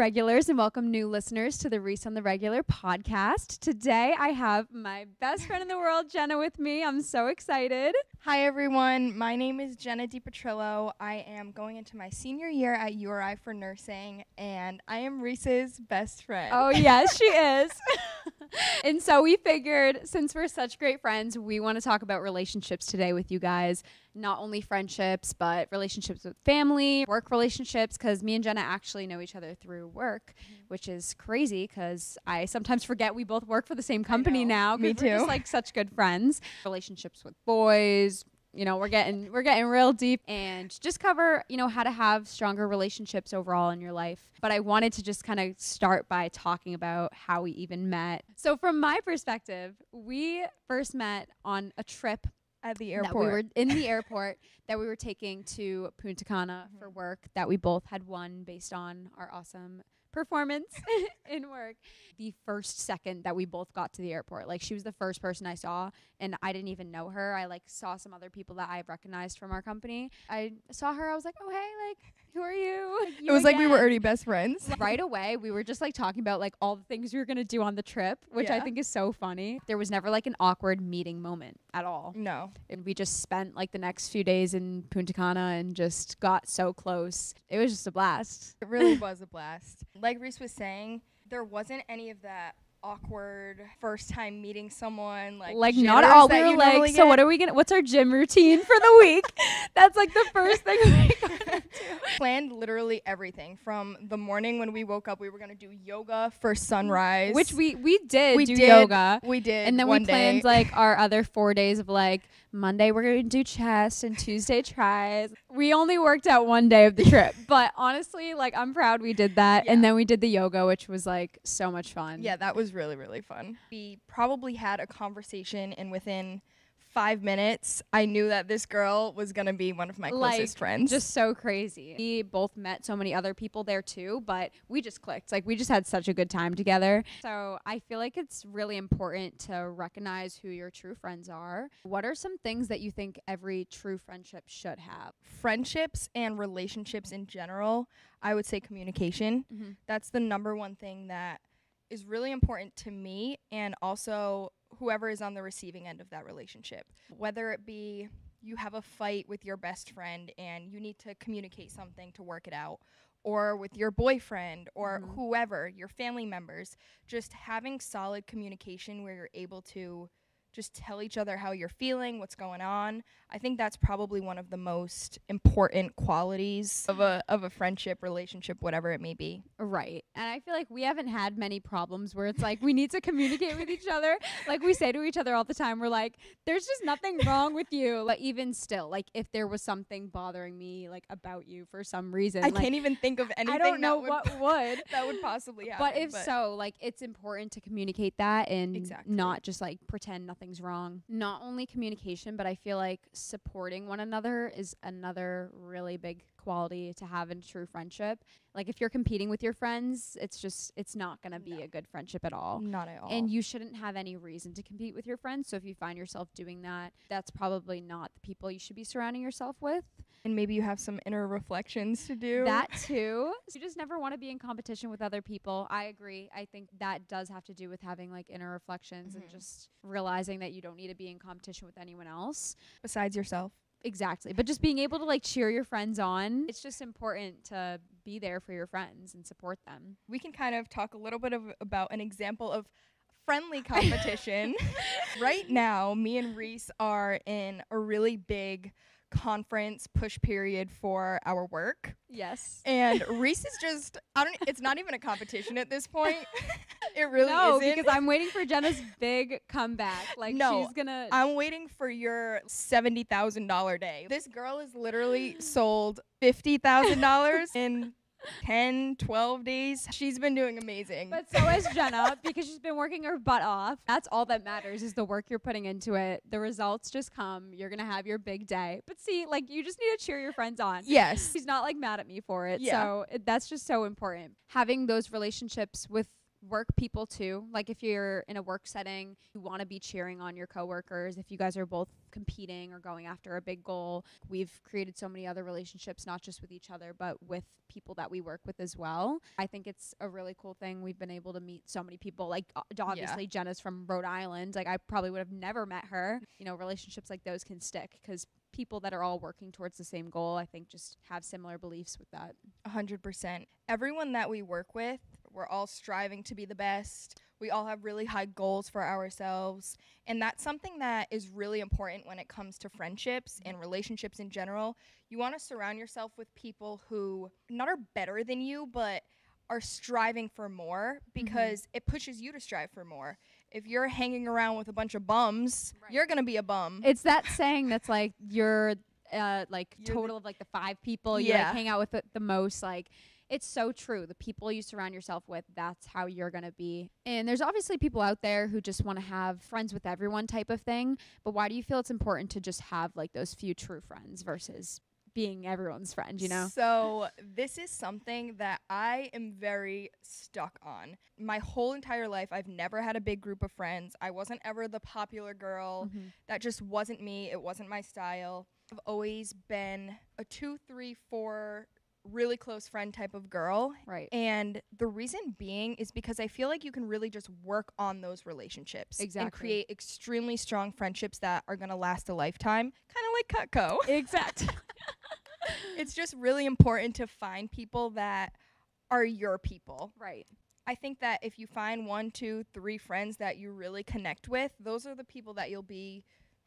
regulars, and welcome new listeners to the Reese on the Regular podcast. Today, I have my best friend in the world, Jenna, with me. I'm so excited. Hi, everyone. My name is Jenna Depetrillo. I am going into my senior year at URI for nursing, and I am Reese's best friend. Oh, yes, she is. And so we figured, since we're such great friends, we want to talk about relationships today with you guys. Not only friendships, but relationships with family, work relationships, because me and Jenna actually know each other through work, which is crazy because I sometimes forget we both work for the same company now. Me too. We're just like such good friends. Relationships with boys, you know, we're getting real deep and just cover, you know, how to have stronger relationships overall in your life. But I wanted to just kind of start by talking about how we even met. So from my perspective, we first met on a trip At the airport. that we were in the airport that we were taking to Punta Cana for work that we both had won based on our awesome performance in work. The first second that we both got to the airport, like she was the first person I saw and I didn't even know her. I like saw some other people that I recognized from our company. I saw her. I was like, oh, hey, like, who are you? Like, It was like we were already best friends. Right away, we were just like talking about like all the things we were going to do on the trip, which I think is so funny. There was never like an awkward meeting moment at all. No. And we just spent like the next few days in Punta Cana and just got so close. It was just a blast. It really was a blast. Like Reese was saying, there wasn't any of that awkward first time meeting someone like not at all. We that were like, so what are we gonna, what's our gym routine for the week? That's like the first thing we got to. Planned literally everything from the morning when we woke up. We were gonna do yoga for sunrise, Which we did yoga. We did. And then we planned like our other 4 days of like Monday we're going to do chest and Tuesday tries. We only worked out one day of the trip, but honestly, like I'm proud we did that. Yeah. And then we did the yoga, which was like so much fun. Yeah, that was really, really fun. We probably had a conversation and within 5 minutes, I knew that this girl was going to be one of my closest friends. Just so crazy. We both met so many other people there too, but we just clicked. Like we just had such a good time together. So I feel like it's really important to recognize who your true friends are. What are some things that you think every true friendship should have? Friendships and relationships in general, I would say communication. That's the number one thing that is really important to me and also whoever is on the receiving end of that relationship. Whether it be you have a fight with your best friend and you need to communicate something to work it out, or with your boyfriend or whoever, your family members, just having solid communication where you're able to just tell each other how you're feeling, what's going on. I think that's probably one of the most important qualities of a friendship, relationship, whatever it may be. Right. And I feel like we haven't had many problems where it's like we need to communicate with each other. Like we say to each other all the time, we're like, there's just nothing wrong with you. But even still, like if there was something bothering me like about you for some reason. I can't even think of anything. I don't know what would. That would possibly happen. But if so, like it's important to communicate that and Exactly. not just like pretend nothing's wrong. Not only communication, but I feel like supporting one another is another really big quality to have in true friendship. Like if you're competing with your friends, it's not going to be a good friendship at all. Not at all. And you shouldn't have any reason to compete with your friends. So if you find yourself doing that, that's probably not the people you should be surrounding yourself with. And maybe you have some inner reflections to do. That too. You just never want to be in competition with other people. I agree. I think that does have to do with having like inner reflections and just realizing that you don't need to be in competition with anyone else. Besides yourself. Exactly. But just being able to like cheer your friends on, it's just important to be there for your friends and support them. We can kind of talk a little bit about an example of friendly competition. Right now, me and Reese are in a really big conference push period for our work. Yes. And Reese is just, it's not even a competition at this point. It really isn't. No, because I'm waiting for Jenna's big comeback. Like she's gonna. I'm waiting for your $70,000 day. This girl has literally sold $50,000 in 10, 12 days. She's been doing amazing. But so has Jenna, because she's been working her butt off. That's all that matters is the work you're putting into it. The results just come. You're going to have your big day. But see, like, you just need to cheer your friends on. Yes. She's not, like, mad at me for it. Yeah. So that's just so important. Having those relationships with work people too. Like if you're in a work setting, you want to be cheering on your coworkers. If you guys are both competing or going after a big goal, we've created so many other relationships, not just with each other, but with people that we work with as well. I think it's a really cool thing. We've been able to meet so many people. Like obviously Jenna's from Rhode Island. Like I probably would have never met her. You know, relationships like those can stick because people that are all working towards the same goal, I think, just have similar beliefs with that. 100%. Everyone that we work with, we're all striving to be the best. We all have really high goals for ourselves. And that's something that is really important when it comes to friendships and relationships in general. You want to surround yourself with people who not are better than you, but are striving for more because it pushes you to strive for more. If you're hanging around with a bunch of bums, you're going to be a bum. It's that saying that's like you're total of like the 5 people you like hang out with the most. Like it's so true. The people you surround yourself with, that's how you're going to be. And there's obviously people out there who just want to have friends with everyone type of thing. But why do you feel it's important to just have like those few true friends versus being everyone's friend, you know? So this is something that I am very stuck on. My whole entire life, I've never had a big group of friends. I wasn't ever the popular girl. That just wasn't me. It wasn't my style. I've always been a 2, 3, 4 really close friend type of girl. Right. And the reason being is because I feel like you can really just work on those relationships. Exactly. And create extremely strong friendships that are going to last a lifetime. Kind of like Cutco. Exactly. It's just really important to find people that are your people. Right. I think that if you find 1, 2, 3 friends that you really connect with, those are the people that you'll be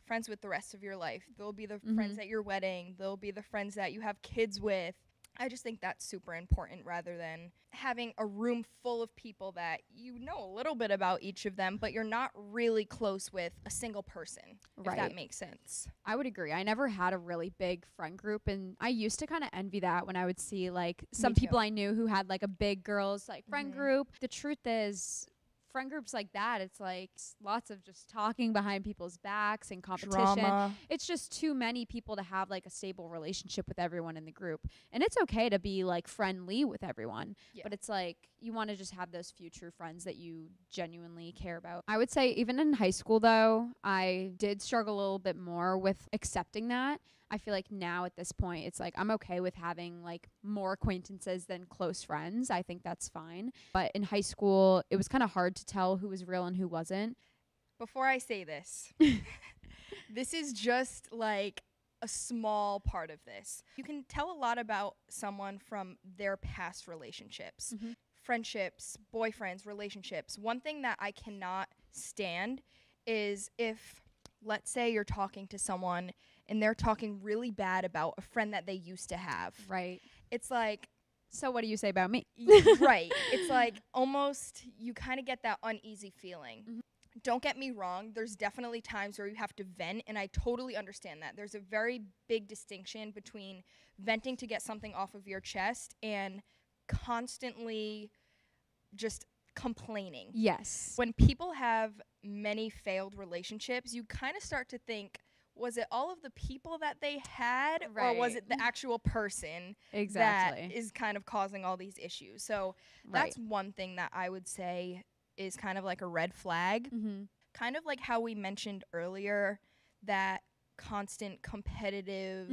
friends with the rest of your life. They'll be the friends at your wedding. They'll be the friends that you have kids with. I just think that's super important rather than having a room full of people that you know a little bit about each of them, but you're not really close with a single person, if that makes sense. I would agree. I never had a really big friend group, and I used to kind of envy that when I would see like some people I knew who had like a big girls like friend group. The truth is, friend groups like that, it's like lots of just talking behind people's backs and competition. Drama. It's just too many people to have like a stable relationship with everyone in the group. And it's okay to be like friendly with everyone, but it's like you want to just have those few true friends that you genuinely care about. I would say even in high school though, I did struggle a little bit more with accepting that. I feel like now at this point, it's like I'm okay with having like more acquaintances than close friends. I think that's fine. But in high school, it was kind of hard to tell who was real and who wasn't. Before I say this, this is just like a small part of this. You can tell a lot about someone from their past relationships, friendships, boyfriends, relationships. One thing that I cannot stand is if, let's say you're talking to someone and they're talking really bad about a friend that they used to have. Right. It's like, so what do you say about me? Right. It's like almost you kind of get that uneasy feeling. Don't get me wrong. There's definitely times where you have to vent, and I totally understand that. There's a very big distinction between venting to get something off of your chest and constantly just complaining. Yes. When people have many failed relationships, you kind of start to think, was it all of the people that they had, or was it the actual person that is kind of causing all these issues? So that's one thing that I would say is kind of like a red flag. Kind of like how we mentioned earlier, that constant competitive,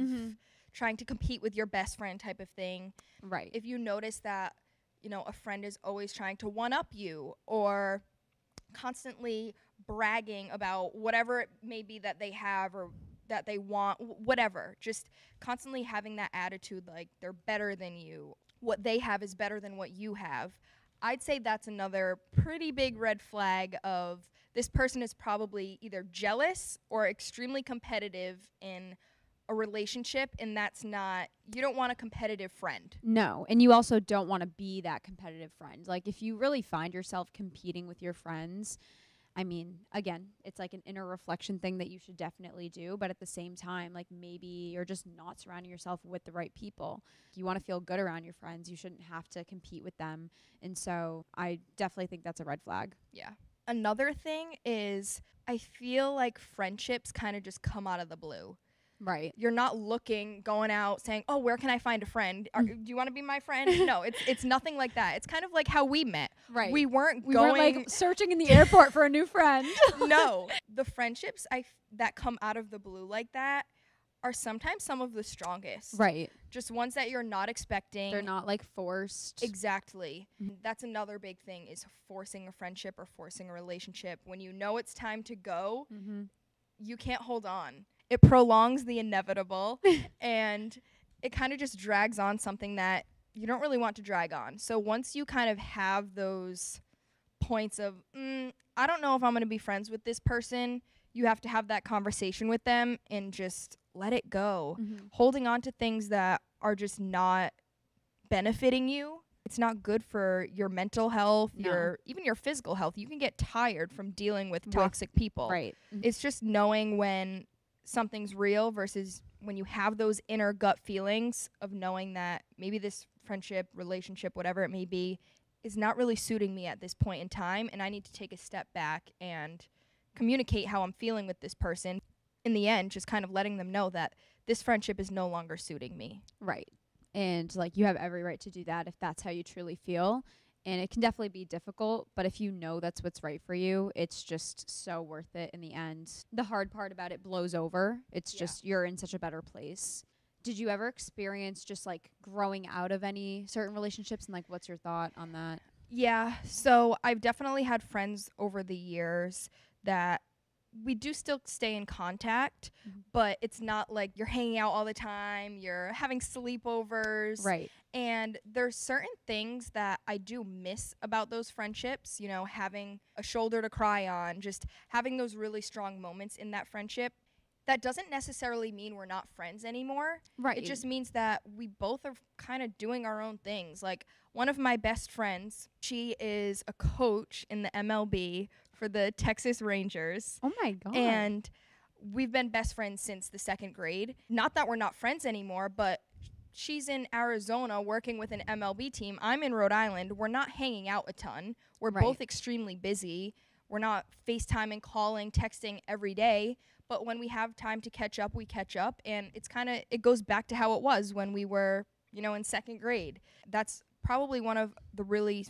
trying to compete with your best friend type of thing. Right. If you notice that, you know, a friend is always trying to one-up you or constantly bragging about whatever it may be that they have or that they want, whatever. Just constantly having that attitude like they're better than you. What they have is better than what you have. I'd say that's another pretty big red flag of this person is probably either jealous or extremely competitive in a relationship, and that's not, you don't want a competitive friend. No, and you also don't want to be that competitive friend. Like if you really find yourself competing with your friends, I mean, again, it's like an inner reflection thing that you should definitely do. But at the same time, like maybe you're just not surrounding yourself with the right people. If you want to feel good around your friends, you shouldn't have to compete with them. And so I definitely think that's a red flag. Yeah. Another thing is I feel like friendships kind of just come out of the blue. Right. You're not going out saying, oh, where can I find a friend? Do you want to be my friend? No, it's nothing like that. It's kind of like how we met. Right. We weren't like searching in the airport for a new friend. No. The friendships that come out of the blue like that are sometimes some of the strongest. Right. Just ones that you're not expecting. They're not like forced. Exactly. That's another big thing, is forcing a friendship or forcing a relationship. When you know it's time to go, you can't hold on. It prolongs the inevitable and it kind of just drags on something that you don't really want to drag on. So once you kind of have those points of, I don't know if I'm going to be friends with this person, you have to have that conversation with them and just let it go. Holding on to things that are just not benefiting you, it's not good for your mental health, even your physical health. You can get tired from dealing with toxic people. Right. It's just knowing when something's real versus when you have those inner gut feelings of knowing that maybe this friendship, relationship, whatever it may be, is not really suiting me at this point in time, and I need to take a step back and communicate how I'm feeling with this person. In the end, just kind of letting them know that this friendship is no longer suiting me. Right. And like, you have every right to do that if that's how you truly feel. And it can definitely be difficult, but if you know that's what's right for you, it's just so worth it in the end. The hard part about it blows over. It's just, you're in such a better place. Did you ever experience just like growing out of any certain relationships, and like, what's your thought on that? Yeah. So I've definitely had friends over the years that we do still stay in contact, but it's not like you're hanging out all the time, you're having sleepovers. Right. And there's certain things that I do miss about those friendships, you know, having a shoulder to cry on, just having those really strong moments in that friendship. That doesn't necessarily mean we're not friends anymore. Right. It just means that we both are kind of doing our own things. Like, one of my best friends, she is a coach in the MLB for the Texas Rangers. Oh my God. And we've been best friends since the 2nd grade. Not that we're not friends anymore, but she's in Arizona working with an MLB team. I'm in Rhode Island. We're not hanging out a ton. We're both extremely busy. We're not FaceTiming, calling, texting every day. But when we have time to catch up, we catch up. And it goes back to how it was when we were, you know, in 2nd grade. That's probably one of the really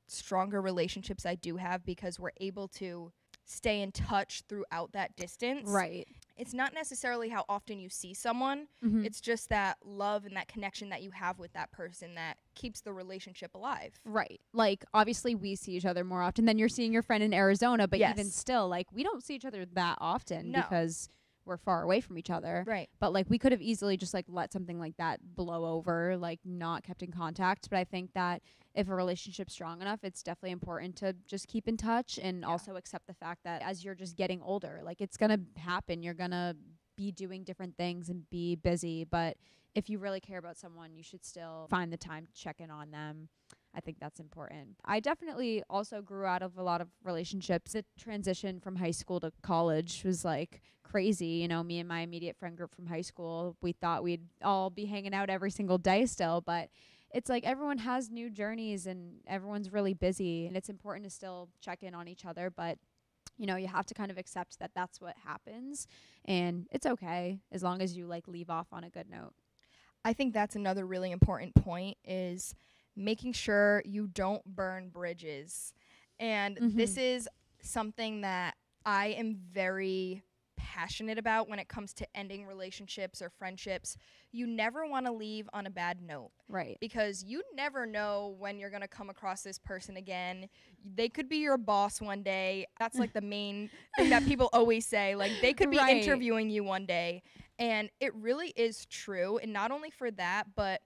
stronger relationships I do have, because we're able to stay in touch throughout that distance. Right. It's not necessarily how often you see someone. It's just that love and that connection that you have with that person that keeps the relationship alive. Right. Like, obviously we see each other more often than you're seeing your friend in Arizona, but even still, like, we don't see each other that often because we're far away from each other. Right. But like, we could have easily just like let something like that blow over, like not kept in contact. But I think that if a relationship's strong enough, it's definitely important to just keep in touch and also accept the fact that as you're just getting older, like, it's going to happen. You're going to be doing different things and be busy. But if you really care about someone, you should still find the time to check in on them. I think that's important. I definitely also grew out of a lot of relationships. The transition from high school to college was like crazy. You know, me and my immediate friend group from high school, we thought we'd all be hanging out every single day still, but it's like everyone has new journeys and everyone's really busy, and it's important to still check in on each other. But, you know, you have to kind of accept that that's what happens, and it's okay as long as you like leave off on a good note. I think that's another really important point, is making sure you don't burn bridges. And this is something that I am very passionate about when it comes to ending relationships or friendships. You never want to leave on a bad note. Right. Because you never know when you're going to come across this person again. They could be your boss one day. That's like the main thing that people always say. Like, they could be interviewing you one day. And it really is true. And not only for that, but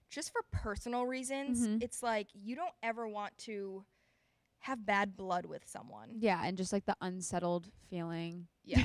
just for personal reasons, it's like you don't ever want to have bad blood with someone. Yeah, and just like the unsettled feeling. Yeah.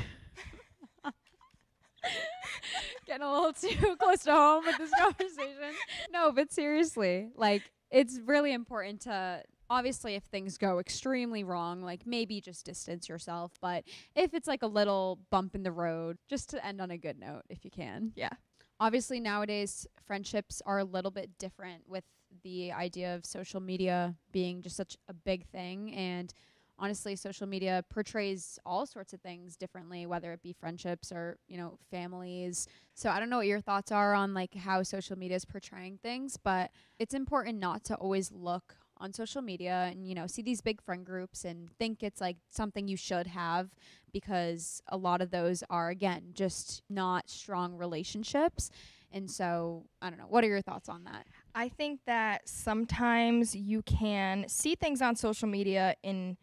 Getting a little too close to home with this conversation. No, but seriously, like, it's really important to, obviously, if things go extremely wrong, like, maybe just distance yourself. But if it's like a little bump in the road, just to end on a good note if you can. Yeah. Obviously, nowadays, friendships are a little bit different with the idea of social media being just such a big thing. And honestly, social media portrays all sorts of things differently, whether it be friendships or, you know, families. So I don't know what your thoughts are on like how social media is portraying things, but it's important not to always look on social media and, you know, see these big friend groups and think it's like something you should have, because a lot of those are, again, just not strong relationships. And so I don't know. What are your thoughts on that? I think that sometimes you can see things on social media and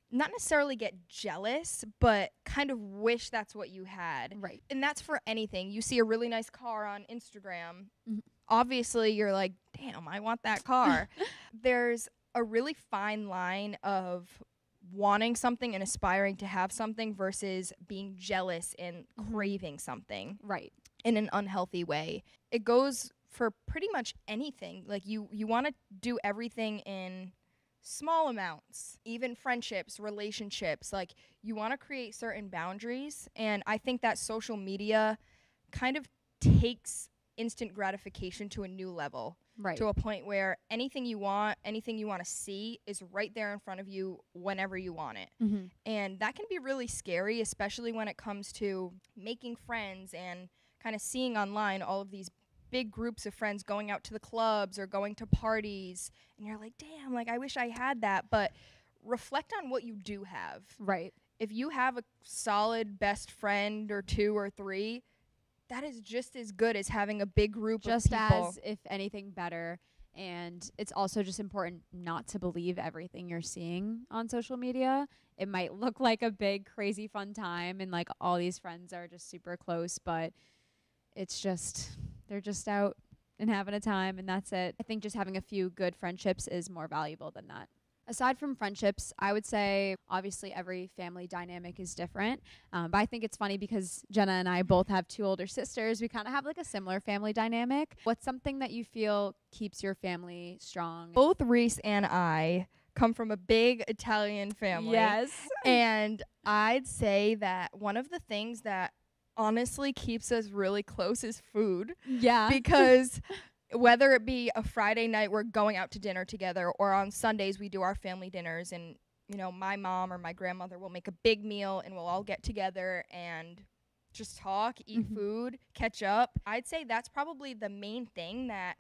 not necessarily get jealous, but kind of wish that's what you had. Right. And that's for anything. You see a really nice car on Instagram. Mhm. Obviously, you're like, damn, I want that car. There's a really fine line of wanting something and aspiring to have something versus being jealous and craving something Right. in an unhealthy way. It goes for pretty much anything. Like you want to do everything in small amounts, even friendships, relationships. Like you want to create certain boundaries. And I think that social media kind of takes instant gratification to a new level. Right. To a point where anything you want to see is right there in front of you whenever you want it. Mm-hmm. And that can be really scary, especially when it comes to making friends and kind of seeing online all of these big groups of friends going out to the clubs or going to parties. And you're like, damn, like I wish I had that. But reflect on what you do have. Right. If you have a solid best friend or two or three, that is just as good as having a big group of Just people. as, if anything, better. And it's also just important not to believe everything you're seeing on social media. It might look like a big, crazy, fun time and like all these friends are just super close, but it's just, they're just out and having a time and that's it. I think just having a few good friendships is more valuable than that. Aside from friendships, I would say obviously every family dynamic is different. But I think it's funny because Jenna and I both have two older sisters. We kind of have like a similar family dynamic. What's something that you feel keeps your family strong? Both Reese and I come from a big Italian family. Yes. And I'd say that one of the things that honestly keeps us really close is food. Yeah. Because whether it be a Friday night we're going out to dinner together, or on Sundays we do our family dinners, and you know, my mom or my grandmother will make a big meal and we'll all get together and just talk, eat food, catch up. I'd say that's probably the main thing that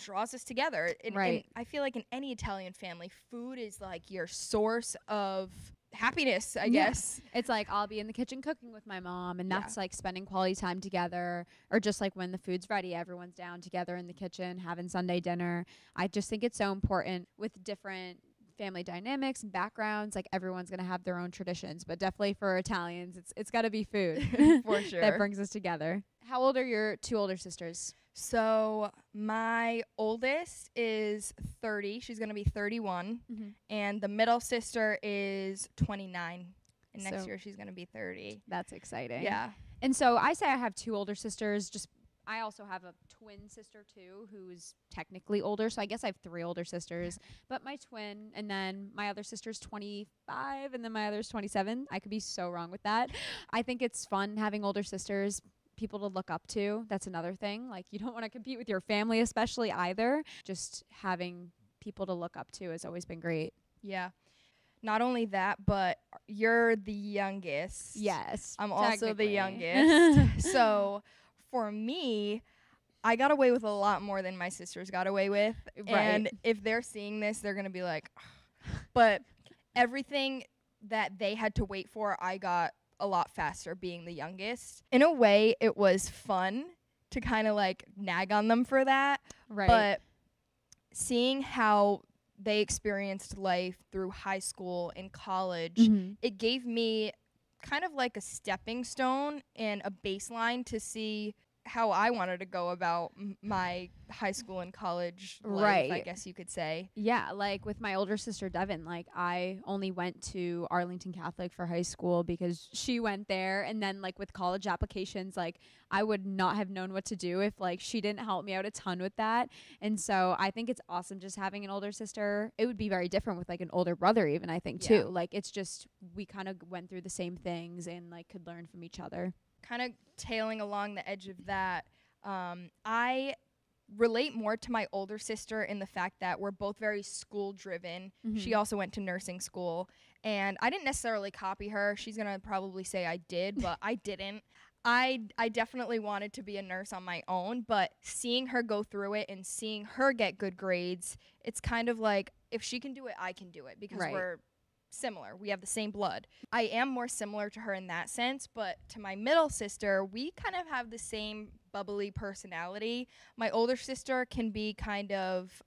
draws us together. Right. I feel like in any Italian family, food is like your source of happiness, I guess. It's like I'll be in the kitchen cooking with my mom, and that's like spending quality time together, or just like when the food's ready, everyone's down together in the kitchen having Sunday dinner. I just think it's so important with different family dynamics and backgrounds. Like everyone's gonna have their own traditions, but definitely for Italians, it's got to be food For sure. that brings us together. How old are your two older sisters? So my oldest is 30. She's going to be 31. And the middle sister is 29. And next year she's going to be 30. That's exciting. Yeah. And so I say I have two older sisters. Just I also have a twin sister too, who's technically older. So I guess I have three older sisters. But my twin, and then my other sister's 25, and then my other's 27. I could be so wrong with that. I think it's fun having older sisters, people to look up to. That's another thing. Like you don't want to compete with your family, especially either. Just having people to look up to has always been great. Yeah. Not only that, but you're the youngest. Yes. I'm also the youngest. So for me, I got away with a lot more than my sisters got away with. Right. And if they're seeing this, they're going to be like, ugh. But everything that they had to wait for, I got a lot faster being the youngest. In a way, it was fun to kind of like nag on them for that. Right. But seeing how they experienced life through high school and college, it gave me kind of like a stepping stone and a baseline to see how I wanted to go about my high school and college life, I guess you could say. Yeah, like with my older sister Devin, like I only went to Arlington Catholic for high school because she went there, and then like with college applications, like I would not have known what to do if like she didn't help me out a ton with that. And so I think it's awesome just having an older sister. It would be very different with like an older brother even, I think too. Like it's just we kind of went through the same things and like could learn from each other. Kind of tailing along the edge of that, I relate more to my older sister in the fact that we're both very school driven. She also went to nursing school, and I didn't necessarily copy her. She's going to probably say I did, but I didn't. I definitely wanted to be a nurse on my own, but seeing her go through it and seeing her get good grades, it's kind of like, if she can do it, I can do it, because we're similar. We have the same blood. I am more similar to her in that sense, but to my middle sister, we kind of have the same bubbly personality. My older sister can be kind of,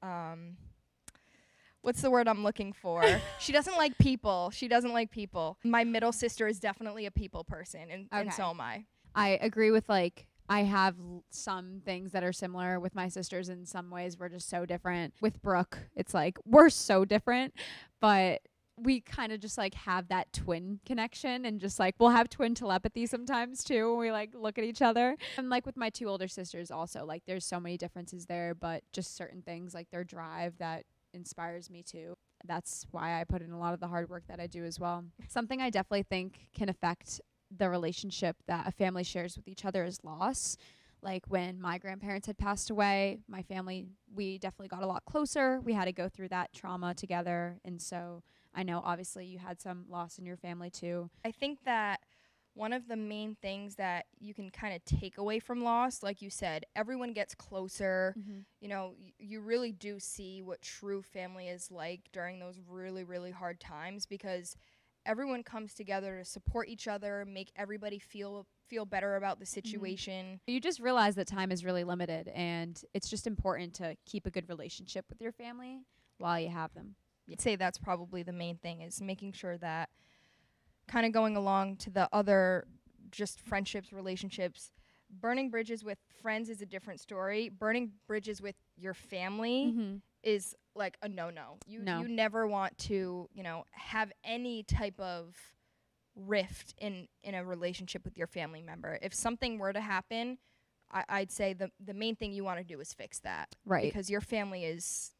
what's the word I'm looking for? She doesn't like people. My middle sister is definitely a people person, and so am I. I agree with, like, I have some things that are similar with my sisters. In some ways, we're just so different. With Brooke, it's like, we're so different, but we kind of just, like, have that twin connection, and just, like, we'll have twin telepathy sometimes, too, when we, like, look at each other. And, like, with my 2 older sisters also, like, there's so many differences there, but just certain things, like their drive, that inspires me, too. That's why I put in a lot of the hard work that I do as well. Something I definitely think can affect the relationship that a family shares with each other is loss. Like, when my grandparents had passed away, my family, we definitely got a lot closer. We had to go through that trauma together. And so I know obviously you had some loss in your family too. I think that one of the main things that you can kind of take away from loss, like you said, everyone gets closer. You know, you really do see what true family is like during those really, really hard times, because everyone comes together to support each other, make everybody feel better about the situation. You just realize that time is really limited, and it's just important to keep a good relationship with your family while you have them. I'd say that's probably the main thing, is making sure that, kind of going along to the other just friendships, relationships, burning bridges with friends is a different story. Burning bridges with your family is like a no-no. You never want to, you know, have any type of rift in a relationship with your family member. If something were to happen, I'd say the main thing you want to do is fix that. Right. Because your family is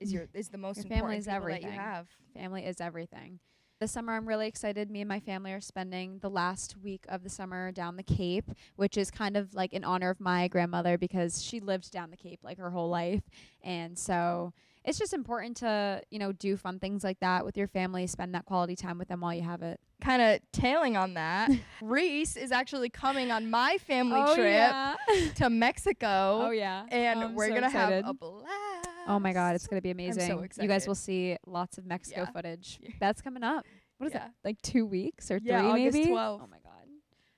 the most your important family is people everything. that you have. Family is everything. This summer, I'm really excited. Me and my family are spending the last week of the summer down the Cape, which is kind of like in honor of my grandmother, because she lived down the Cape like her whole life. And so it's just important to, you know, do fun things like that with your family, spend that quality time with them while you have it. Kind of tailing on that, Reese is actually coming on my family trip to Mexico. Oh, yeah. And we're so going to have a blast. Oh, my God. It's going to be amazing. I'm so excited. You guys will see lots of Mexico footage. That's coming up. What is it? Like 2 weeks or 3 August maybe? 12th. Oh, my God.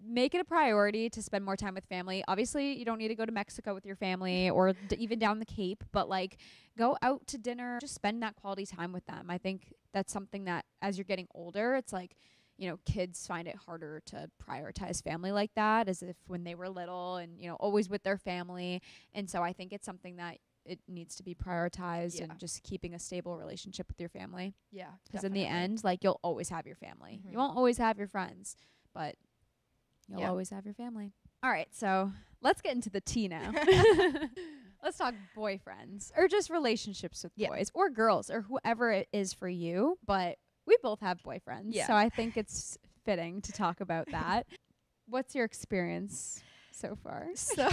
Make it a priority to spend more time with family. Obviously, you don't need to go to Mexico with your family or even down the Cape, but like go out to dinner, just spend that quality time with them. I think that's something that as you're getting older, it's like, you know, kids find it harder to prioritize family like that, as if when they were little and, you know, always with their family. And so I think it's something that it needs to be prioritized, and just keeping a stable relationship with your family. Yeah. Because in the end, like, you'll always have your family. You won't always have your friends, but you'll always have your family. All right, so let's get into the tea now. Let's talk boyfriends, or just relationships with boys or girls, or whoever it is for you. But we both have boyfriends, so I think it's fitting to talk about that. What's your experience so far? So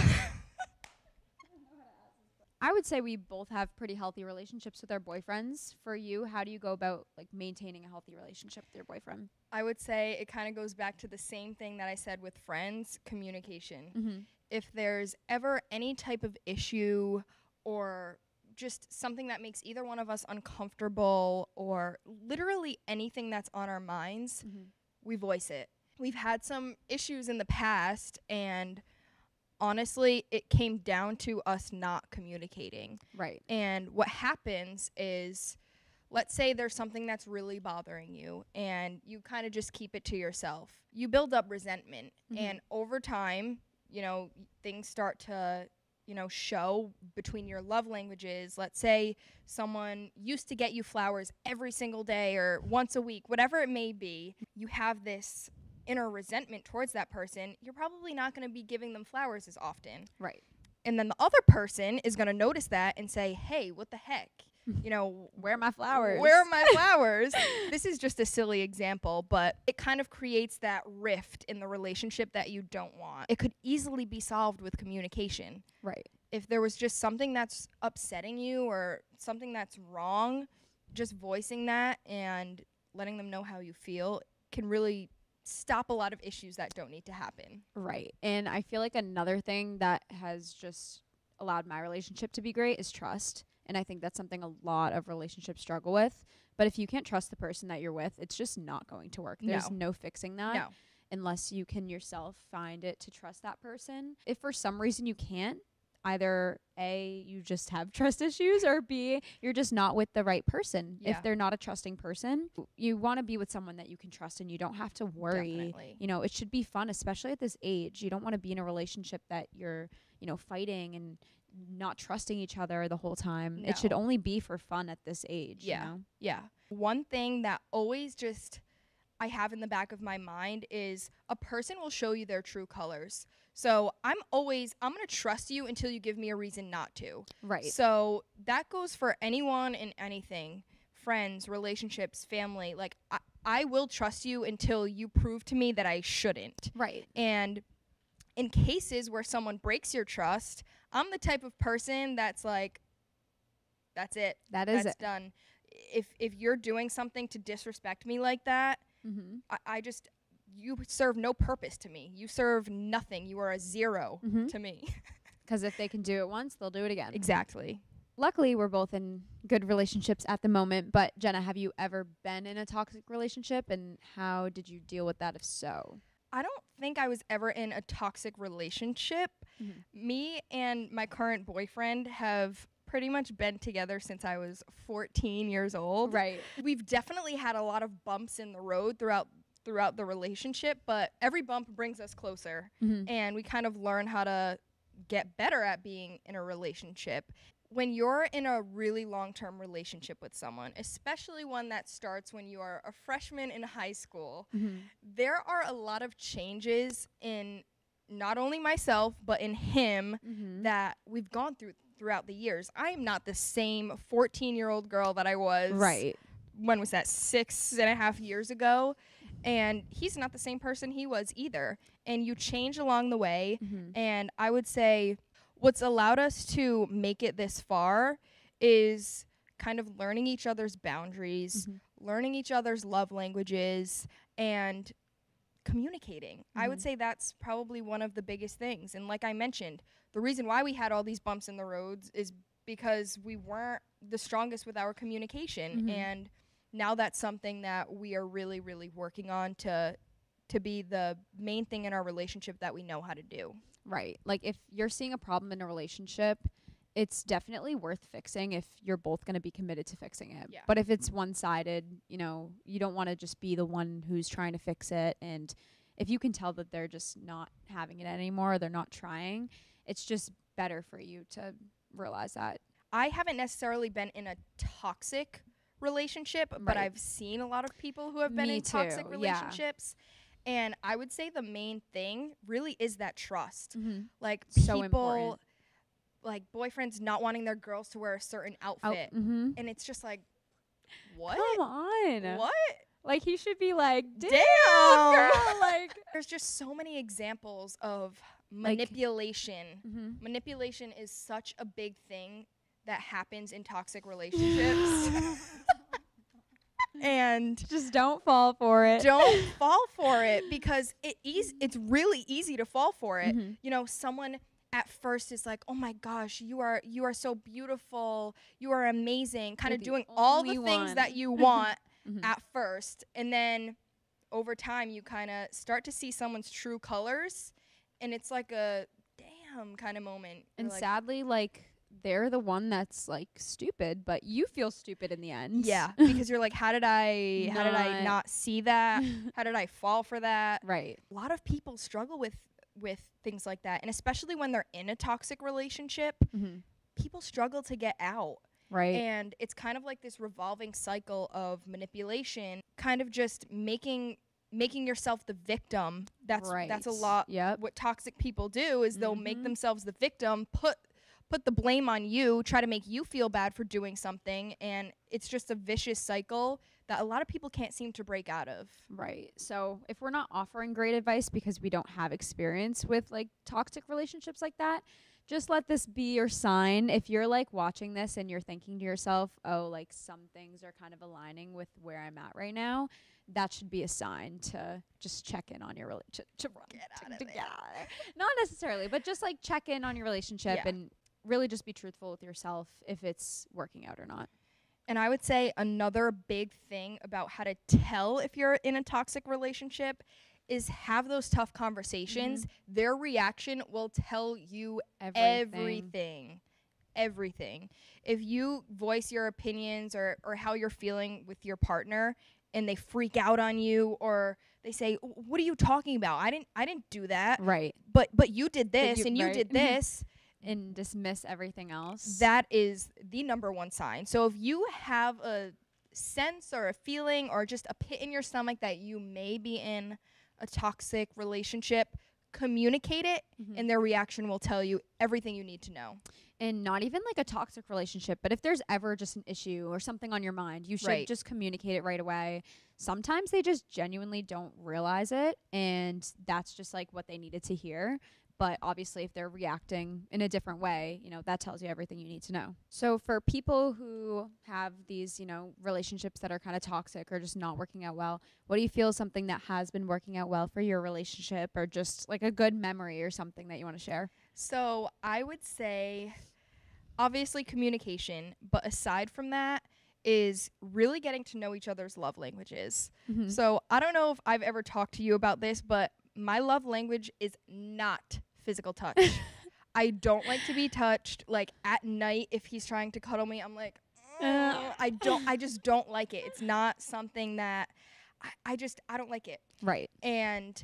I would say we both have pretty healthy relationships with our boyfriends. For you, how do you go about like maintaining a healthy relationship with your boyfriend? I would say it kind of goes back to the same thing that I said with friends, communication. If there's ever any type of issue or just something that makes either one of us uncomfortable, or literally anything that's on our minds, we voice it. We've had some issues in the past, and honestly, it came down to us not communicating. Right. And what happens is, let's say there's something that's really bothering you, and you kind of just keep it to yourself. You build up resentment, and over time, you know, things start to, you know, show between your love languages. Let's say someone used to get you flowers every single day or once a week, whatever it may be. You have this inner resentment towards that person. You're probably not going to be giving them flowers as often. Right. And then the other person is going to notice that and say, hey, what the heck? You know, where are my flowers? Where are my flowers? This is just a silly example, but it kind of creates that rift in the relationship that you don't want. It could easily be solved with communication. Right. if there was just something that's upsetting you or something that's wrong, just voicing that and letting them know how you feel can really stop a lot of issues that don't need to happen. Right. And I feel like another thing that has just allowed my relationship to be great is trust. And I think that's something a lot of relationships struggle with. But if you can't trust the person that you're with, it's just not going to work. There's no fixing that. No. Unless you can yourself find it to trust that person. If for some reason you can't, either A, you just have trust issues, or B, you're just not with the right person. Yeah. If they're not a trusting person, you want to be with someone that you can trust and you don't have to worry. Definitely. You know, it should be fun, especially at this age. You don't want to be in a relationship that you're, you know, fighting and not trusting each other the whole time. No. It should only be for fun at this age. Yeah. You know? Yeah. One thing that always just I have in the back of my mind is a person will show you their true colors. So I'm going to trust you until you give me a reason not to. Right. So that goes for anyone and anything, friends, relationships, family. Like I will trust you until you prove to me that I shouldn't. Right. And in cases where someone breaks your trust, I'm the type of person that's like, that's it. That's done. If you're doing something to disrespect me like that, you serve no purpose to me. You serve nothing. You are a zero to me. Because if they can do it once, they'll do it again. Exactly. Luckily, we're both in good relationships at the moment. But Jenna, have you ever been in a toxic relationship, and how did you deal with that if so? I don't think I was ever in a toxic relationship. Me and my current boyfriend have pretty much been together since I was 14 years old. Right. We've definitely had a lot of bumps in the road throughout the relationship, but every bump brings us closer, and we kind of learn how to get better at being in a relationship. When you're in a really long-term relationship with someone, especially one that starts when you are a freshman in high school, there are a lot of changes in not only myself, but in him that we've gone throughout the years. I am not the same 14-year-old girl that I was. Right. When was that? 6.5 years ago. And he's not the same person he was either. And you change along the way. And I would say what's allowed us to make it this far is kind of learning each other's boundaries, learning each other's love languages, and communicating. I would say that's probably one of the biggest things. And like I mentioned, the reason why we had all these bumps in the roads is because we weren't the strongest with our communication. And now that's something that we are really, really working on to be the main thing in our relationship that we know how to do. Right. Like if you're seeing a problem in a relationship, it's definitely worth fixing if you're both going to be committed to fixing it. Yeah. But if it's one-sided, you know, you don't want to just be the one who's trying to fix it. And if you can tell that they're just not having it anymore, or they're not trying, it's just better for you to realize that. I haven't necessarily been in a toxic relationship, but I've seen a lot of people who have been in toxic relationships. And I would say the main thing really is that trust. Like So people, important. like boyfriends not wanting their girls to wear a certain outfit. And it's just like, what? Come on. What? Like he should be like, damn, Damn. girl. Like There's just so many examples of manipulation. Manipulation is such a big thing that happens in toxic relationships. And just don't fall for it. don't fall for it, because it's really easy to fall for it. You know, someone at first is like, oh my gosh, you are so beautiful, you are amazing, kind of doing all the things that you want at first, and then over time you kind of start to see someone's true colors, and it's like a damn kind of moment. And like, sadly, like they're the one that's like stupid, but you feel stupid in the end. yeah, because you're like, how did I not see that? How did I fall for that? Right. A lot of people struggle with things like that, and especially when they're in a toxic relationship, people struggle to get out. Right. And it's kind of like this revolving cycle of manipulation, kind of just making yourself the victim. That's a lot. What toxic people do is they'll make themselves the victim, put the blame on you, try to make you feel bad for doing something, and it's just a vicious cycle that a lot of people can't seem to break out of. Right. So if we're not offering great advice because we don't have experience with like toxic relationships like that, just let this be your sign. If you're like watching this and you're thinking to yourself, oh, like some things are kind of aligning with where I'm at right now, that should be a sign to just check in on your relationship. Get out of there. Not necessarily, but just like check in on your relationship and really just be truthful with yourself if it's working out or not. And I would say another big thing about how to tell if you're in a toxic relationship is have those tough conversations. Their reaction will tell you everything. If you voice your opinions or how you're feeling with your partner and they freak out on you, or they say, what are you talking about? I didn't do that. Right. But you did this and you did this. And dismiss everything else. That is the number one sign. So if you have a sense or a feeling or just a pit in your stomach that you may be in a toxic relationship, communicate it, and their reaction will tell you everything you need to know. And not even like a toxic relationship, but if there's ever just an issue or something on your mind, you should just communicate it right away. Sometimes they just genuinely don't realize it, and that's just like what they needed to hear. But obviously, if they're reacting in a different way, you know, that tells you everything you need to know. So for people who have these, you know, relationships that are kind of toxic or just not working out well, what do you feel is something that has been working out well for your relationship, or just like a good memory or something that you want to share? So I would say, obviously, communication. But aside from that, is really getting to know each other's love languages. So I don't know if I've ever talked to you about this, but my love language is not physical touch. I don't like to be touched. Like at night, if he's trying to cuddle me, I'm like, I just don't like it. It's not something that I don't like it. Right. And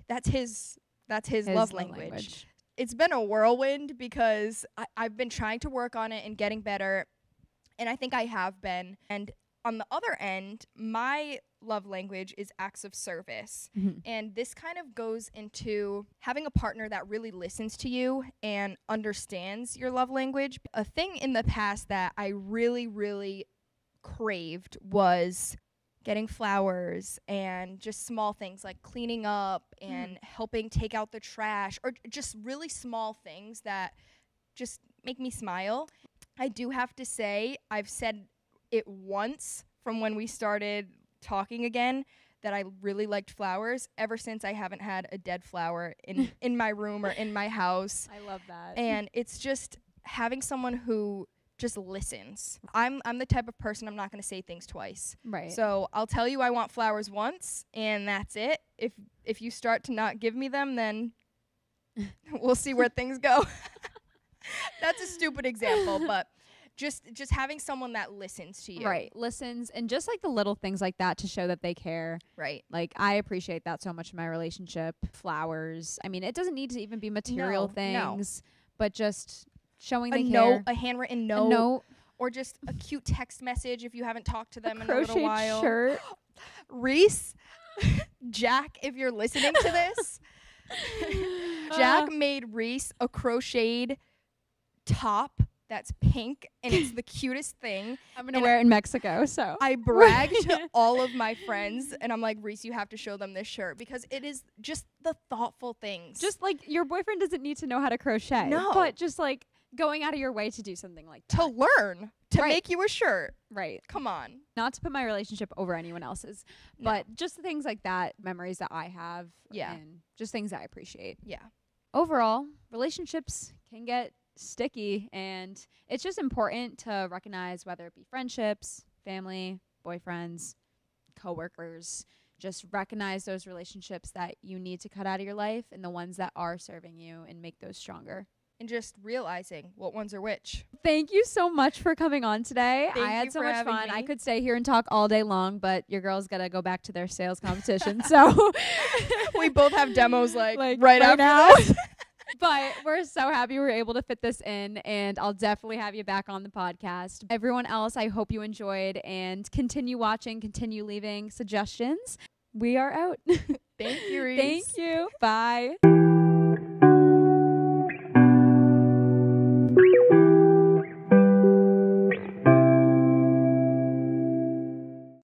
that's his love language. It's been a whirlwind because I've been trying to work on it and getting better. And I think I have been. And on the other end, my love language is acts of service. And this kind of goes into having a partner that really listens to you and understands your love language. A thing in the past that I really, really craved was getting flowers and just small things like cleaning up and helping take out the trash, or just really small things that just make me smile. I do have to say, I've said it once from when we started talking again, that I really liked flowers. Ever since, I haven't had a dead flower in my room or in my house. I love that. And it's just having someone who just listens. I'm the type of person, I'm not going to say things twice. Right. So I'll tell you I want flowers once, and that's it. If you start to not give me them, then we'll see where things go. That's a stupid example, but just having someone that listens to you. Right. Listens, and just like the little things like that to show that they care. Right. Like I appreciate that so much in my relationship. Flowers. I mean, it doesn't need to even be material things, but just showing they care. A handwritten note. A note. Or just a cute text message if you haven't talked to them in a crocheted little while. Shirt. Reese, Jack, if you're listening to this, Jack made Reese a crocheted top that's pink, and it's the cutest thing. I'm going to wear it in Mexico, so. I bragged to all of my friends, and I'm like, Reese, you have to show them this shirt, because it is just the thoughtful things. Just like your boyfriend doesn't need to know how to crochet. No. But just like going out of your way to do something like that. To learn, to make you a shirt. Right. Come on. Not to put my relationship over anyone else's, but just things like that, memories that I have. Yeah. And just things I appreciate. Yeah. Overall, relationships can get sticky, and it's just important to recognize whether it be friendships, family, boyfriends, coworkers. Just recognize those relationships that you need to cut out of your life and the ones that are serving you, and make those stronger. And just realizing what ones are which. Thank you so much for coming on today. Thank I had you so for much having fun. me. I could stay here and talk all day long, but your girls got to go back to their sales competition. So we both have demos like right right after now. this. But we're so happy we were able to fit this in, and I'll definitely have you back on the podcast. Everyone else, I hope you enjoyed, and continue watching, continue leaving suggestions. We are out. Thank you, Reese. Thank you. Bye.